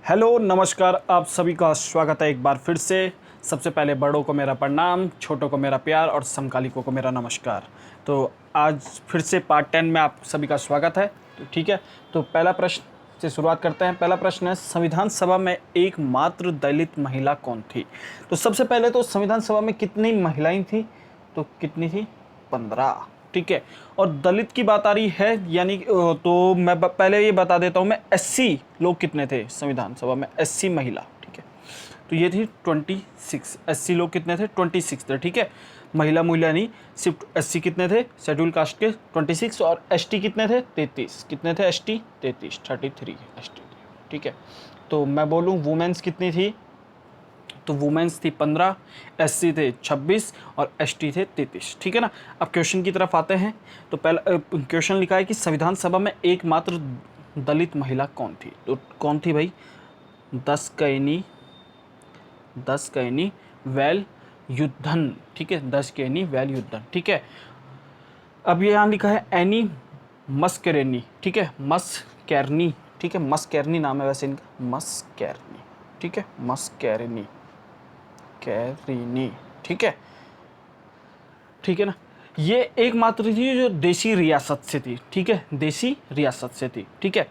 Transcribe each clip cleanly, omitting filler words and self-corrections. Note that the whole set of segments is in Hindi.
हेलो नमस्कार, आप सभी का स्वागत है एक बार फिर से। सबसे पहले बड़ों को मेरा प्रणाम, छोटों को मेरा प्यार और समकालिकों को मेरा नमस्कार। तो आज फिर से पार्ट 10 में आप सभी का स्वागत है। तो ठीक है, तो पहला प्रश्न से शुरुआत करते हैं। पहला प्रश्न है, संविधान सभा में एकमात्र दलित महिला कौन थी? तो सबसे पहले तो संविधान सभा में कितनी महिलाएं थी? तो कितनी थी? 15। ठीक है, और दलित की बात आ रही है, यानी तो मैं पहले ये बता देता हूँ मैं, 80 लोग कितने थे संविधान सभा में? 80 महिला। ठीक है, तो ये थी 26। 80 लोग कितने थे? 26 थे। ठीक है, महिला नहीं, सिर्फ 80 कितने थे शेड्यूल कास्ट के? 26। और एसटी कितने थे? 33। कितने थे एसटी? 33, 33 एसटी। ठीक है, तो मैं बोलूँ वुमेन्स कितनी थी? तो वुमेन्स थी 15, एससी थे 26 और एसटी थे 33। ठीक है ना। अब क्वेश्चन की तरफ आते हैं। तो पहला क्वेश्चन लिखा है कि संविधान सभा में एकमात्र दलित महिला कौन थी? तो कौन थी भाई? दस कैनी वेल युद्धन। ठीक है, दसकैनी वेल युद्धन। ठीक है, अब ये यहाँ लिखा है एनी मस्केरेनी। ठीक है, मस्कैरनी। ठीक है, मस्कैरनी नाम है वैसे इनका, मस्कैरनी। ठीक है, मस्कैरनी, कैरिनी। ठीक है, ठीक है ना। ये एकमात्र थी जो देसी रियासत से थी। ठीक है, देसी रियासत से थी। ठीक है,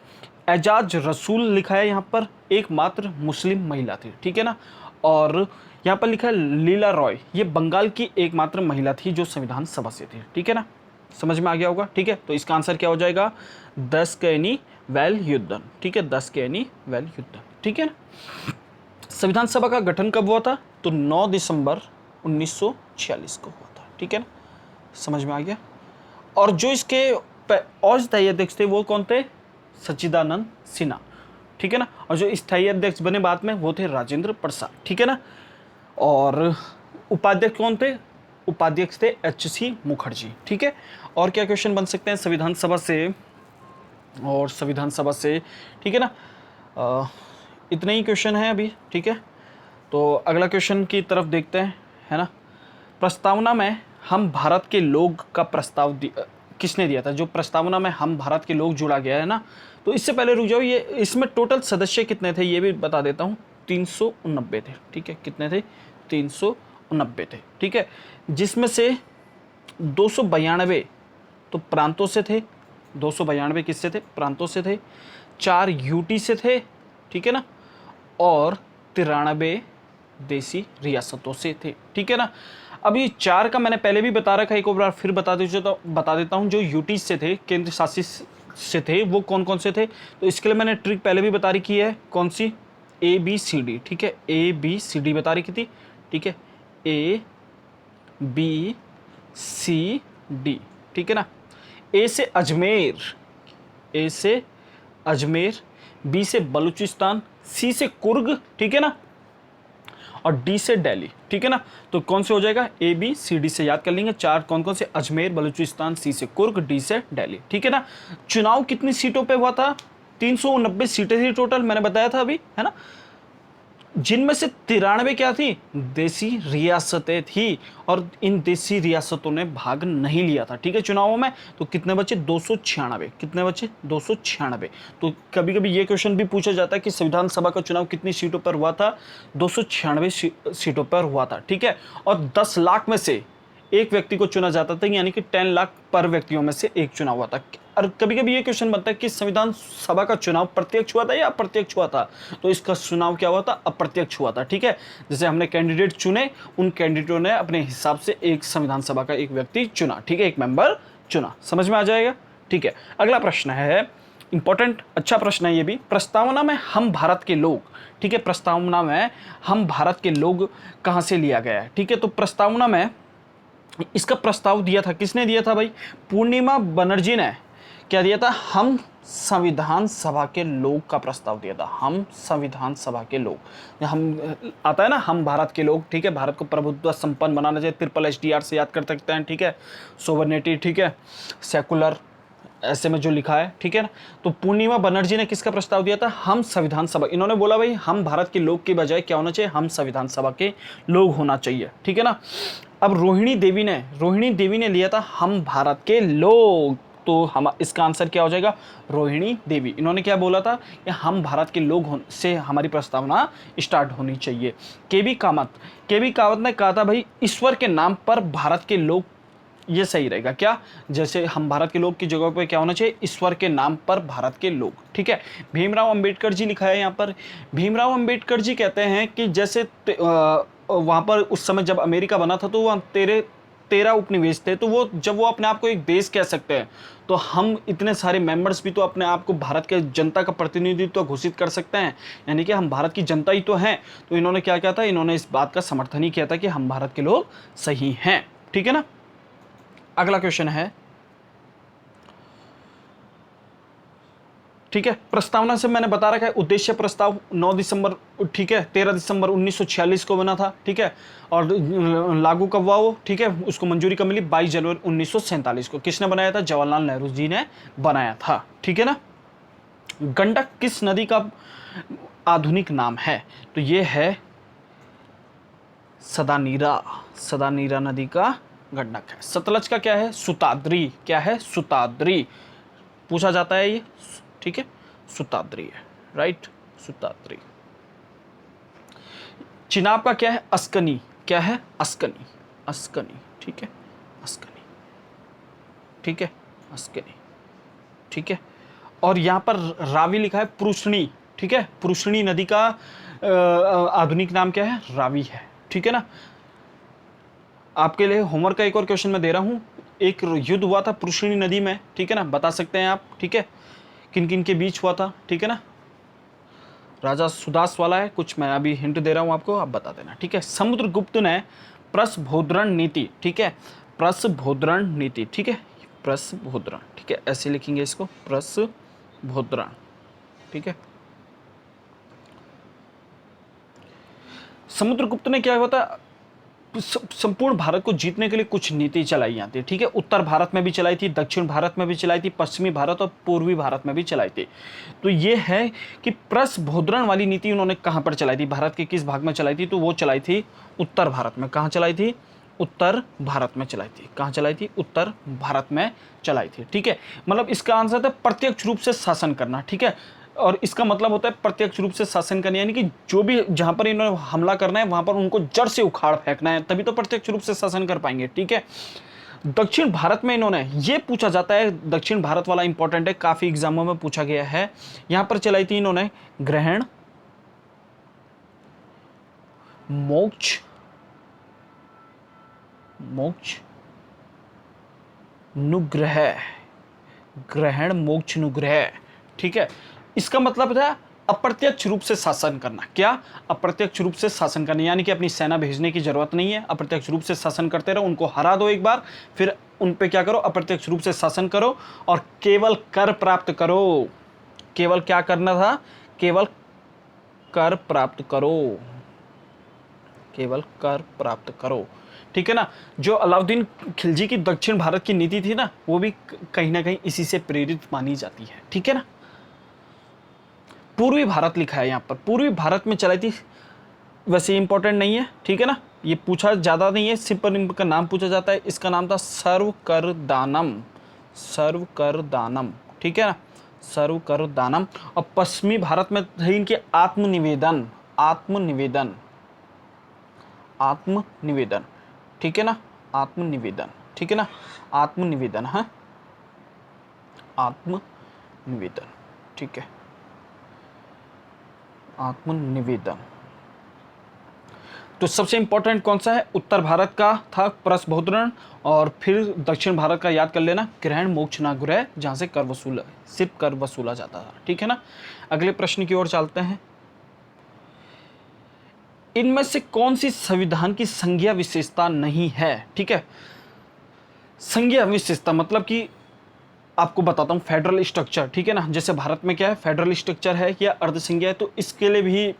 एजाज रसूल लिखा है यहाँ पर, एकमात्र मुस्लिम महिला थी। ठीक है ना। और यहाँ पर लिखा है लीला रॉय, ये बंगाल की एकमात्र महिला थी जो संविधान सभा से थी। ठीक है ना, समझ में आ गया होगा। ठीक है, तो इसका आंसर क्या हो जाएगा? दसकैनी वेल युद्धन। ठीक है, दसकैनी वेल युद्धन। ठीक है ना। संविधान सभा का गठन कब हुआ था? तो 9 दिसंबर 1946 को हुआ था। ठीक है ना, समझ में आ गया। और जो इसके और स्थायी अध्यक्ष थे वो कौन थे? सच्चिदानंद सिन्हा। ठीक है ना। और जो स्थायी अध्यक्ष बने बाद में वो थे राजेंद्र प्रसाद। ठीक है ना। और उपाध्यक्ष कौन थे? उपाध्यक्ष थे एच.सी. मुखर्जी। ठीक है, और क्या क्वेश्चन बन सकते हैं संविधान सभा से? और संविधान सभा से, ठीक है ना, इतने ही क्वेश्चन हैं अभी। ठीक है, तो अगला क्वेश्चन की तरफ देखते हैं, है ना। प्रस्तावना में हम भारत के लोग का प्रस्ताव किसने दिया था? जो प्रस्तावना में हम भारत के लोग जुड़ा गया है ना। तो इससे पहले रुक जाओ, ये इसमें टोटल सदस्य कितने थे ये भी बता देता हूँ। 389 थे। ठीक है, कितने थे? 389 थे। ठीक है, जिसमें से 292 तो प्रांतों से थे। 292 किससे थे? प्रांतों से थे। 4 यूटी से थे। ठीक है ना, और 93 देसी रियासतों से थे। ठीक है ना। अब ये 4 का मैंने पहले भी बता रखा है, एक और बार फिर बता देता हूँ। जो यूटी से थे, केंद्र शासित से थे, वो कौन कौन से थे? तो इसके लिए मैंने ट्रिक पहले भी बता रखी है। कौन सी? ABCD। ठीक है, ABCD बता रखी थी। ठीक है, ABCD। ठीक है ना। ए से अजमेर, ए से अजमेर, बी से बलूचिस्तान, सी से कुर्ग। ठीक है ना, और डी से दिल्ली। ठीक है ना। तो कौन से हो जाएगा? ABCD से याद कर लेंगे। 4 कौन कौन से? अजमेर, बलूचिस्तान, सी से कुर्ग, डी से दिल्ली। ठीक है ना। चुनाव कितनी सीटों पे हुआ था? 390 सीटें थी टोटल, मैंने बताया था अभी, है ना। जिनमें से 93 क्या थी? देसी रियासतें थी। और इन देसी रियासतों ने भाग नहीं लिया था, ठीक है, चुनावों में। तो कितने बचे? 296। कितने बचे? 296। तो कभी कभी ये क्वेश्चन भी पूछा जाता है कि संविधान सभा का चुनाव कितनी सीटों पर हुआ था? 296 सीटों पर हुआ था। ठीक है, और 10 लाख में से एक व्यक्ति को चुना जाता था, यानी कि 10 लाख पर व्यक्तियों में से एक चुनाव हुआ था। और कभी कभी ये क्वेश्चन बनता है कि संविधान सभा का चुनाव प्रत्यक्ष हुआ था या अप्रत्यक्ष हुआ था? तो इसका चुनाव क्या हुआ था? अप्रत्यक्ष हुआ था। ठीक है, जैसे हमने कैंडिडेट चुने, उन कैंडिडेटों ने अपने हिसाब से एक संविधान सभा का एक व्यक्ति चुना। ठीक है, एक मेंबर चुना। समझ में आ जाएगा। ठीक है, अगला प्रश्न है इंपॉर्टेंट, अच्छा प्रश्न है ये भी। प्रस्तावना में हम भारत के लोग, ठीक है, प्रस्तावना में हम भारत के लोग कहाँ से लिया गया है? ठीक है, तो प्रस्तावना में इसका प्रस्ताव दिया था, किसने दिया था भाई? पूर्णिमा बनर्जी ने क्या दिया था? हम संविधान सभा के लोग का प्रस्ताव दिया था। हम संविधान सभा के लोग, हम आता है ना, हम भारत के लोग। ठीक है, भारत को प्रभुत्व संपन्न बनाना चाहिए, SSSR से याद कर सकते हैं। ठीक है, सोवर्निटी, ठीक है, सेकुलर, ऐसे में जो लिखा है। ठीक है ना। तो पूर्णिमा बनर्जी ने किसका प्रस्ताव दिया था? हम संविधान सभा। इन्होंने बोला भाई हम भारत के लोग के बजाय क्या होना चाहिए? हम संविधान सभा के लोग होना चाहिए। ठीक है ना। अब रोहिणी देवी ने लिया था हम भारत के लोग। तो हम इसका आंसर क्या हो जाएगा, रोहिणी देवी। इन्होंने क्या बोला था कि हम भारत के लोग से हमारी प्रस्तावना स्टार्ट होनी चाहिए। के बी कामत ने कहा था भाई ईश्वर के नाम पर भारत के लोग, ये सही रहेगा क्या, जैसे हम भारत के लोग की जगह पे क्या होना चाहिए, ईश्वर के नाम पर भारत के लोग। ठीक है। भीमराव अंबेडकर जी लिखा है यहाँ पर। भीमराव अंबेडकर जी कहते हैं कि जैसे वहाँ पर उस समय जब अमेरिका बना था तो वहाँ 13 उपनिवेश थे, तो वो जब वो अपने आप को एक देश कह सकते हैं, तो हम इतने सारे मेंबर्स भी तो अपने आप को भारत के जनता का प्रतिनिधित्व तो घोषित कर सकते हैं, यानी कि हम भारत की जनता ही तो हैं। तो इन्होंने क्या किया था, इन्होंने इस बात का समर्थन ही किया था कि हम भारत के लोग सही हैं। ठीक है ना। अगला क्वेश्चन है, ठीक है, प्रस्तावना से मैंने बता रखा है, उद्देश्य प्रस्ताव 9 दिसंबर, ठीक है, 13 दिसंबर 1946 को बना था। ठीक है। और लागू कब हुआ वो, ठीक है, उसको मंजूरी कब मिली, 22 जनवरी 1947 को। किसने बनाया था, जवाहरलाल नेहरू जी ने बनाया था। ठीक है ना। गंडक किस नदी का आधुनिक नाम है, तो ये है सदानीरा। सदानीरा नदी का गंडक है। सतलज का क्या है, सुताद्री। क्या है, सुताद्री, पूछा जाता है ये। ठीक है, सुताद्री है, राइट, सुताद्री। चिनाब का क्या है, अस्कनी। क्या है, अस्कनी, अस्कनी। ठीक है, अस्कनी। ठीक है, अस्कनी। ठीक है। और यहां पर रावी लिखा है, पुरुषणी। ठीक है, पुरुषणी नदी का आधुनिक नाम क्या है, रावी है। ठीक है ना। आपके लिए होमवर्क का एक और क्वेश्चन मैं दे रहा हूं। एक युद्ध हुआ था पुरुषणी नदी में, ठीक है ना, बता सकते हैं आप। ठीक है, किन किन के बीच हुआ था, ठीक है ना। राजा सुदास वाला है कुछ, मैं अभी हिंट दे रहा हूं आपको, आप बता देना। ठीक है। समुद्रगुप्त ने प्रस्भोद्रण नीति, ठीक है, प्रस्भोद्रण नीति, ठीक है, प्रस्भोद्रण, ठीक है, ऐसे लिखेंगे इसको, प्रस्भोद्रण। ठीक है। समुद्रगुप्त ने क्या हुआ था, संपूर्ण भारत को जीतने के लिए कुछ नीति चलाई जाती है। ठीक है। उत्तर भारत में भी चलाई थी, दक्षिण भारत में भी चलाई थी, पश्चिमी भारत और पूर्वी भारत में भी चलाई थी। तो ये है कि प्रस्भोद्रण वाली नीति उन्होंने कहां पर चलाई थी, भारत के किस भाग में चलाई थी, तो वो चलाई थी उत्तर भारत में। कहां चलाई थी, उत्तर भारत में चलाई थी। कहां चलाई थी, उत्तर भारत में चलाई थी। ठीक है। मतलब इसका आंसर था प्रत्यक्ष रूप से शासन करना। ठीक है। और इसका मतलब होता है प्रत्यक्ष रूप से शासन करना, यानी कि जो भी जहां पर इन्होंने हमला करना है वहां पर उनको जड़ से उखाड़ फेंकना है, तभी तो प्रत्यक्ष रूप से शासन कर पाएंगे। ठीक है। दक्षिण भारत में इन्होंने, ये पूछा जाता है, दक्षिण भारत वाला इंपॉर्टेंट है, काफी एग्जामों में पूछा गया है। यहां पर चलाई थी इन्होंने ग्रहण मोक्ष, मोक्ष नुग्रह, ग्रहण मोक्ष नुग्रह। ठीक है। इसका मतलब था अप्रत्यक्ष रूप से शासन करना। क्या, अप्रत्यक्ष रूप से शासन करना, यानी कि अपनी सेना भेजने की जरूरत नहीं है, अप्रत्यक्ष रूप से शासन करते रहो, उनको हरा दो एक बार, फिर उन पे क्या करो, अप्रत्यक्ष रूप से शासन करो और केवल कर प्राप्त करो। केवल क्या करना था, केवल कर प्राप्त करो, केवल कर प्राप्त करो। ठीक है ना। जो अलाउद्दीन खिलजी की दक्षिण भारत की नीति थी ना, वो भी कहीं ना कहीं इसी से प्रेरित मानी जाती है। ठीक है ना। पूर्वी भारत लिखा है यहाँ पर, पूर्वी भारत में चलाई थी, वैसे इंपॉर्टेंट नहीं है। ठीक है ना, ये पूछा ज़्यादा नहीं है, सिर्फ पर इनका नाम पूछा जाता है। इसका नाम था सर्वकरदानम, सर्वकरदानम। ठीक है ना, सर्वकरदानम। और पश्चिमी भारत में थे इनके आत्मनिवेदन, आत्मनिवेदन, आत्मनिवेदन। ठीक है ना, आत्मनिवेदन। ठीक है ना, आत्मनिवेदन, हाँ, आत्मनिवेदन। ठीक है, आत्मनिवेदन। तो सबसे इंपॉर्टेंट कौन सा है, उत्तर भारत का था प्रस्भोद्रण, और फिर दक्षिण भारत का याद कर लेना, ग्रहण मोक्ष नागुरह, जहां से कर वसूल, सिर्फ कर वसूला जाता था। ठीक है ना। अगले प्रश्न की ओर चलते हैं। इनमें से कौन सी संविधान की संज्ञा विशेषता नहीं है। ठीक है। संज्ञा विशेषता मतलब कि आपको बताता हूं, फेडरल स्ट्रक्चर। ठीक है ना, जैसे भारत में क्या है, फेडरल स्ट्रक्चर है या अर्ध संज्ञा है, तो इसके लिए भी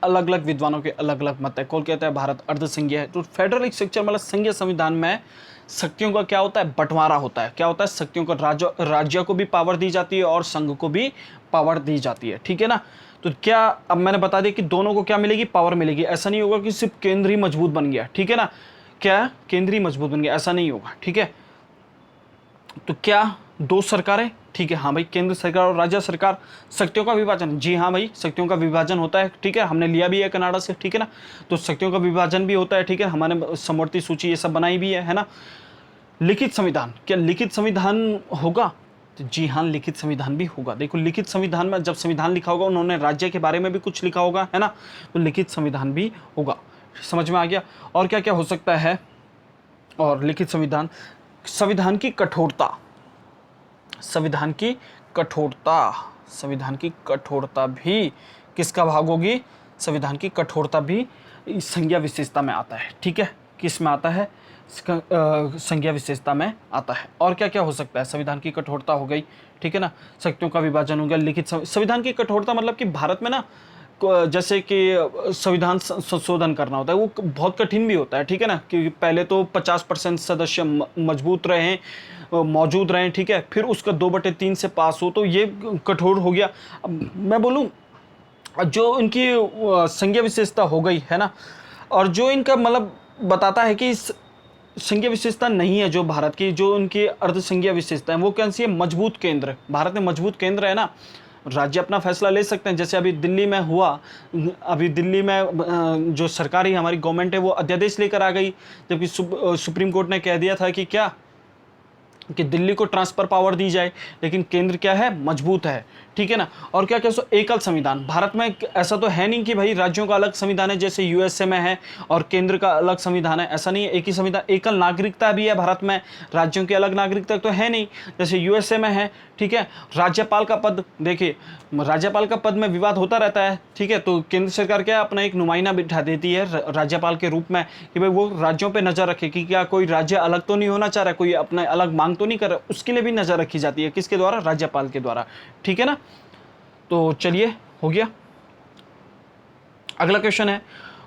अलग अलग विद्वानों के अलग अलग मत है। कौन कहता है भारत अर्ध संज्ञा है, तो फेडरल स्ट्रक्चर मतलब संघीय संविधान में शक्तियों का क्या होता है, बंटवारा होता है। क्या होता है, शक्तियों को राज्य को भी पावर दी जाती है और संघ को भी पावर दी जाती है। ठीक है ना। तो क्या, अब मैंने बता दिया कि दोनों को क्या मिलेगी, पावर मिलेगी। ऐसा नहीं होगा कि सिर्फ केंद्र ही मजबूत बन गया। ठीक है ना, क्या केंद्र ही मजबूत बन गया, ऐसा नहीं होगा। ठीक है। तो क्या दो सरकारें, ठीक है, हाँ भाई, केंद्र सरकार और राज्य सरकार। शक्तियों का विभाजन, जी हाँ भाई, शक्तियों का विभाजन होता है, ठीक है, हमने लिया भी है कनाडा से, ठीक है ना। तो शक्तियों का विभाजन भी होता है, ठीक है, हमारे समवर्ती सूची ये सब बनाई भी है ना। लिखित संविधान, क्या लिखित संविधान होगा? तो जी हाँ, लिखित संविधान भी होगा। देखो, लिखित संविधान में जब संविधान लिखा होगा, उन्होंने राज्य के बारे में भी कुछ लिखा होगा, है ना, तो लिखित संविधान भी होगा। समझ में आ गया? और क्या क्या हो सकता है? और लिखित संविधान, संविधान की कठोरता, संविधान की कठोरता, संविधान की कठोरता भी किसका भाग होगी? संविधान की कठोरता भी संज्ञा विशेषता में आता है, ठीक है, किस में आता है? संज्ञा विशेषता में आता है। और क्या क्या हो सकता है? संविधान की कठोरता हो गई, ठीक है ना, शक्तियों का विभाजन हो गया, लिखित संविधान की कठोरता मतलब कि भारत में ना जैसे कि संविधान संशोधन करना होता है, वो बहुत कठिन भी होता है, ठीक है ना, क्योंकि पहले तो 50% सदस्य मजबूत रहे, मौजूद रहें, ठीक है, फिर उसका 2/3 से पास हो, तो ये कठोर हो गया। अब मैं बोलूँ, जो इनकी संज्ञा विशेषता हो गई है ना, और जो इनका मतलब बताता है कि संज्ञा विशेषता नहीं है जो भारत की, जो उनकी अर्ध संज्ञा विशेषता है, वो कौन सी है? मजबूत केंद्र। भारत में मजबूत केंद्र है ना, राज्य अपना फैसला ले सकते हैं। जैसे अभी दिल्ली में हुआ, अभी दिल्ली में जो सरकार है, हमारी गवर्नमेंट है, वो अध्यादेश लेकर आ गई, जबकि सुप्रीम कोर्ट ने कह दिया था कि क्या, कि दिल्ली को ट्रांसफर पावर दी जाए, लेकिन केंद्र क्या है? मजबूत है, ठीक है ना। और क्या क्या एकल संविधान, भारत में ऐसा तो है नहीं कि भाई राज्यों का अलग संविधान है जैसे यूएसए में है और केंद्र का अलग संविधान है, ऐसा नहीं है, एक ही संविधान। एकल नागरिकता भी है भारत में, राज्यों की अलग नागरिकता तो है नहीं जैसे यूएसए में है, ठीक है। राज्यपाल का पद, देखिए, राज्यपाल का पद में विवाद होता रहता है, ठीक है, तो केंद्र सरकार क्या अपना एक नुमाइंदा बिठा देती है राज्यपाल के रूप में, कि भाई वो राज्यों पे नजर रखे कि क्या कोई राज्य अलग तो नहीं होना चाह रहा, कोई अपना अलग मांग तो नहीं कर रहा, उसके लिए भी नजर रखी जाती है, किसके द्वारा? राज्यपाल के द्वारा, ठीक है ना। तो चलिए, हो गया। अगला क्वेश्चन है,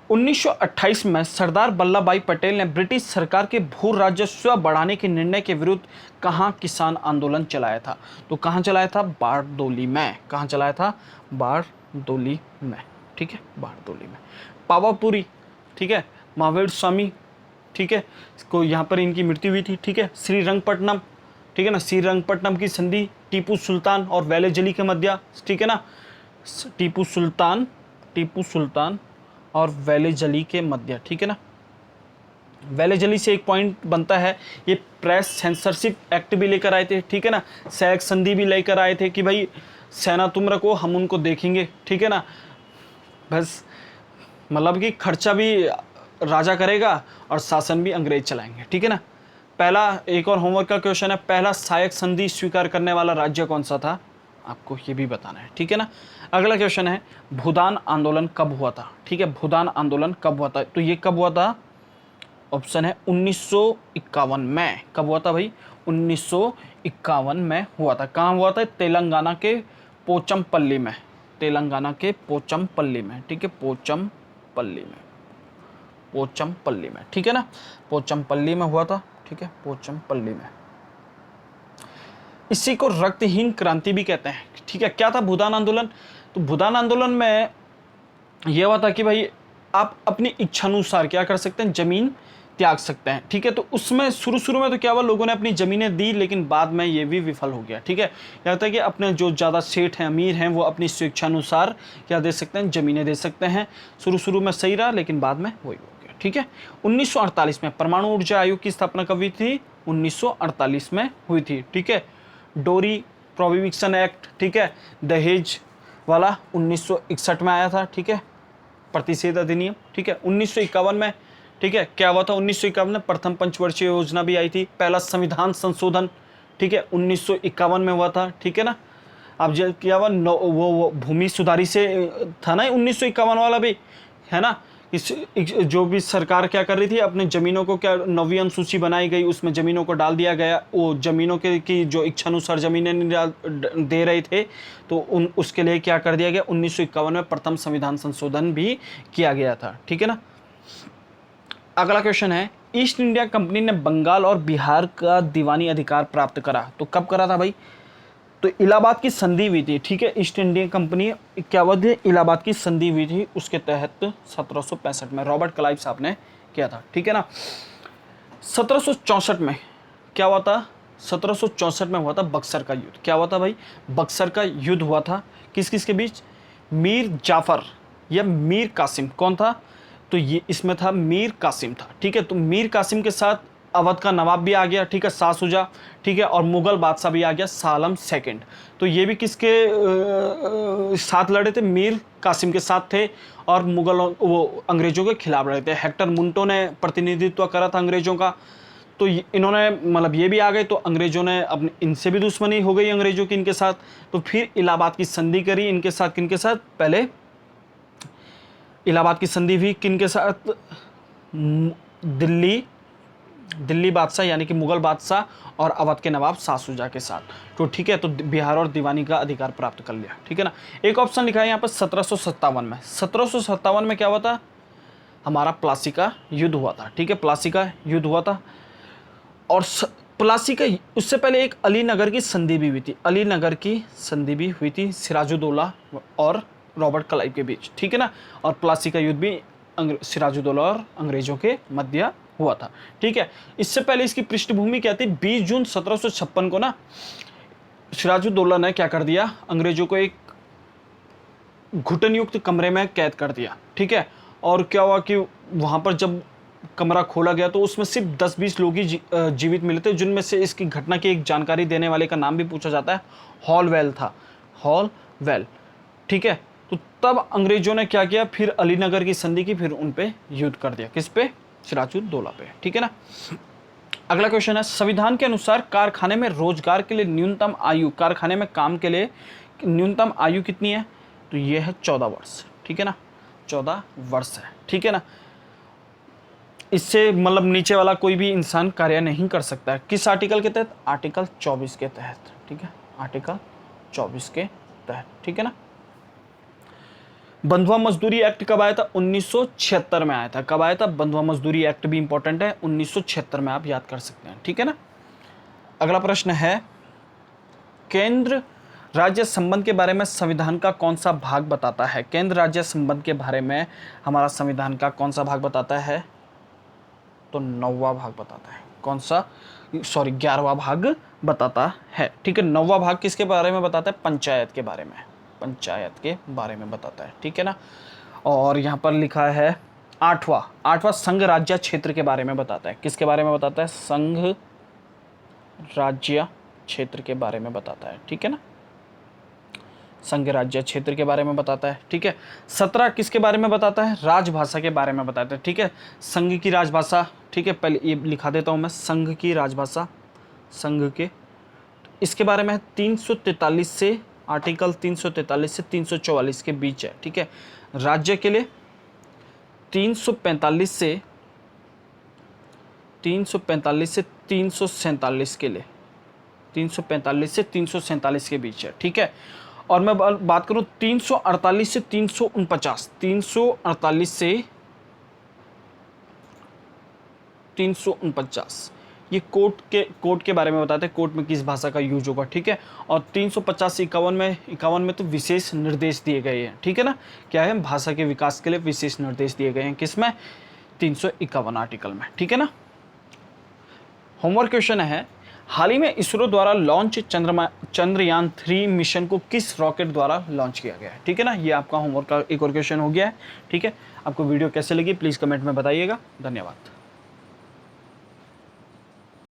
1928 में सरदार वल्लभ भाई पटेल ने ब्रिटिश सरकार के भू राजस्व बढ़ाने के निर्णय के विरुद्ध कहाँ किसान आंदोलन चलाया था? तो कहाँ चलाया था? बारडोली में। कहाँ चलाया था? बारडोली में, ठीक है, बारडोली में। पावापुरी, ठीक है, महावीर स्वामी, ठीक है, को यहाँ पर इनकी मृत्यु हुई थी, ठीक है। श्रीरंगपट्टनम, ठीक है ना, श्रीरंगपट्टनम की संधि टीपू सुल्तान और वेलेजली के मध्य, ठीक है ना, टीपू सुल्तान और वेलेजली के मध्य, ठीक है ना। वेलेजली से एक पॉइंट बनता है, ये प्रेस सेंसरशिप एक्ट भी लेकर आए थे, ठीक है ना, सैयक संधि भी लेकर आए थे कि भाई सेना तुम रखो, हम उनको देखेंगे, ठीक है ना, बस मतलब कि खर्चा भी राजा करेगा और शासन भी अंग्रेज चलाएंगे, ठीक है ना। पहला, एक और होमवर्क का क्वेश्चन है, पहला सहायक संधि स्वीकार करने वाला राज्य कौन सा था? आपको ये भी बताना है, ठीक है ना। अगला क्वेश्चन है, भूदान आंदोलन कब हुआ था? ठीक है, भूदान आंदोलन कब हुआ था? तो ये कब हुआ था? ऑप्शन है 1951 में। कब हुआ था भाई? 1951 में हुआ था। कहाँ हुआ था? तेलंगाना के पोचमपल्ली में, तेलंगाना के पोचमपल्ली में, ठीक है, पोचमपल्ली में, पोचमपल्ली में, ठीक है ना, पोचमपल्ली में हुआ था, ठीक है, पोचमपल्ली में। इसी को रक्तहीन क्रांति भी कहते हैं, ठीक है। क्या था भूदान आंदोलन? तो भूदान आंदोलन में यह हुआ था कि भाई आप अपनी इच्छानुसार क्या कर सकते हैं? जमीन त्याग सकते हैं, ठीक है। तो उसमें शुरू में तो क्या हुआ, लोगों ने अपनी ज़मीनें दी, लेकिन बाद में ये भी विफल हो गया, ठीक है। क्या होता है कि अपने जो ज़्यादा सेठ हैं, अमीर हैं, वो अपनी स्वेच्छानुसार क्या दे सकते हैं? ज़मीनें दे सकते हैं। शुरू में सही रहा, लेकिन बाद में वही हो गया, ठीक है। 1948 में परमाणु ऊर्जा आयोग की स्थापना कब हुई थी? 1948 में हुई थी, ठीक है। डोरी प्रोहिबिशन एक्ट, ठीक है, दहेज वाला 1961 में आया था, ठीक है, प्रतिषेध अधिनियम, ठीक है। 1951 में, ठीक है, क्या हुआ था? 1951 में प्रथम पंचवर्षीय योजना भी आई थी। पहला संविधान संशोधन, ठीक है, 1951 में हुआ था, ठीक है ना। अब जो क्या हुआ, वो भूमि सुधारी से था ना 1951 वाला भी, है ना। इस जो भी सरकार क्या कर रही थी, अपने ज़मीनों को क्या 9वीं अनुसूची बनाई गई, उसमें ज़मीनों को डाल दिया गया। वो ज़मीनों के की जो इच्छानुसार ज़मीनें नहीं दे रहे थे, तो उसके लिए क्या कर दिया गया? 1951 में प्रथम संविधान संशोधन भी किया गया था, ठीक है ना। अगला क्वेश्चन है, ईस्ट इंडिया कंपनी ने बंगाल और बिहार का दीवानी अधिकार प्राप्त करा, तो कब करा था भाई? तो इलाहाबाद की संधि हुई थी, ठीक है। ईस्ट इंडिया कंपनी क्या हुआ थी? इलाहाबाद की संधि हुई थी, उसके तहत 1765 में रॉबर्ट क्लाइव साहब ने किया था, ठीक है ना। 1764 में क्या हुआ था? 1764 में हुआ था बक्सर का युद्ध। क्या हुआ था भाई? बक्सर का युद्ध हुआ था। किस किस के बीच? मीर जाफर या मीर कासिम, कौन था? तो ये इसमें था मीर कासिम था, ठीक है। तो मीर कासिम के साथ अवध का नवाब भी आ गया, ठीक है, शाह शुजा, ठीक है, और मुगल बादशाह भी आ गया, शाह आलम सेकंड। तो ये भी किसके साथ लड़े थे? मीर कासिम के साथ थे, और मुगल वो अंग्रेजों के खिलाफ लड़े थे। हेक्टर मुंटो ने प्रतिनिधित्व करा था अंग्रेजों का। तो इन्होंने मतलब ये भी आ गए, तो अंग्रेजों ने अपने इनसे भी दुश्मनी हो गई अंग्रेजों की इनके साथ। तो फिर इलाहाबाद की संधि करी इनके साथ, किनके साथ? पहले इलाहाबाद की संधि हुई किनके साथ? दिल्ली बादशाह यानी कि मुगल बादशाह और अवध के नवाब शाह शुजा के साथ। तो ठीक है, तो बिहार और दीवानी का अधिकार प्राप्त कर लिया, ठीक है ना। एक ऑप्शन लिखा है यहाँ पर 1757 में। 1757 में क्या हुआ था? हमारा प्लासी का युद्ध हुआ था, ठीक है, प्लासी का युद्ध हुआ था। और प्लासी का उससे पहले एक अलीनगर की संधि भी हुई थी, अलीनगर की संधि भी हुई थी सिराजुद्दौला और रॉबर्ट क्लाइव के बीच, ठीक है ना। और प्लासी का युद्ध भी सिराजुद्दौला और अंग्रेजों के मध्य हुआ था, ठीक है। इससे पहले इसकी पृष्ठभूमि क्या थी? 20 जून 1756 को ना सिराजुद्दौला ने क्या कर दिया? अंग्रेजों को एक घुटनयुक्त कमरे में कैद कर दिया, ठीक है। और क्या हुआ कि वहां पर जब कमरा खोला गया तो उसमें सिर्फ 10-20 लोग ही जीवित मिले थे, जिनमें से इसकी घटना की एक जानकारी देने वाले का नाम भी पूछा जाता है, हॉलवेल था, हॉलवेल, ठीक है। तो तब अंग्रेजों ने क्या किया? फिर अलीनगर की संधि की, फिर उन पे युद्ध कर दिया। किस पे? सिराजुद्दौला पे, ठीक है ना। अगला क्वेश्चन है, संविधान के अनुसार कारखाने में रोजगार के लिए न्यूनतम आयु, कारखाने में काम के लिए न्यूनतम आयु कितनी है? तो ये है 14 वर्ष, ठीक है ना, 14 वर्ष है, ठीक है ना। इससे मतलब नीचे वाला कोई भी इंसान कार्य नहीं कर सकता है। किस आर्टिकल के तहत? आर्टिकल 24 के तहत, ठीक है, आर्टिकल 24 के तहत, ठीक है ना। बंधुआ मजदूरी एक्ट कब आया था? 1976 में आया था। कब आया था? बंधुआ मजदूरी एक्ट भी इंपॉर्टेंट है, 1976 में आप याद कर सकते हैं, ठीक है ना। अगला प्रश्न है, केंद्र राज्य संबंध के बारे में संविधान का कौन सा भाग बताता है? केंद्र राज्य संबंध के बारे में हमारा संविधान का कौन सा भाग बताता है? तो 9वां भाग बताता है। कौन सा? सॉरी, 11वां भाग बताता है, ठीक है। 9वां भाग किसके बारे में बताता है? पंचायत के बारे में, पंचायत के बारे में बताता है, ठीक है ना। और यहाँ पर लिखा है 8वां संघ राज्य क्षेत्र के बारे में बताता है। किसके बारे में बताता है? संघ राज्य क्षेत्र के बारे में बताता है, ठीक है ना, संघ राज्य क्षेत्र के बारे में बताता है, ठीक है। 17 किसके बारे में बताता है? राजभाषा के बारे में बताता है, ठीक है। संघ की राजभाषा, ठीक है, पहले ये लिखा देता हूँ मैं, संघ की राजभाषा, संघ के, इसके बारे में 343 से आर्टिकल 343 से 344 के बीच है, ठीक है। राज्य के लिए 345 से 347 के लिए, 345 से 347 के बीच है, ठीक है। और मैं बात करूं 348 से 349, 348 से 349 ये कोर्ट के बारे में बताते हैं, कोर्ट में किस भाषा का यूज होगा, ठीक है। और 350 से 51 में तो विशेष निर्देश दिए गए हैं, ठीक है ना। क्या है? भाषा के विकास के लिए विशेष निर्देश दिए गए हैं, किसमें? 351 आर्टिकल में, ठीक है ना। होमवर्क क्वेश्चन है, हाल ही में इसरो द्वारा लॉन्च चंद्रयान 3 मिशन को किस रॉकेट द्वारा लॉन्च किया गया है, ठीक है ना। ये आपका होमवर्क का एक और क्वेश्चन हो गया है, ठीक है। आपको वीडियो कैसे लगी प्लीज़ कमेंट में बताइएगा। धन्यवाद।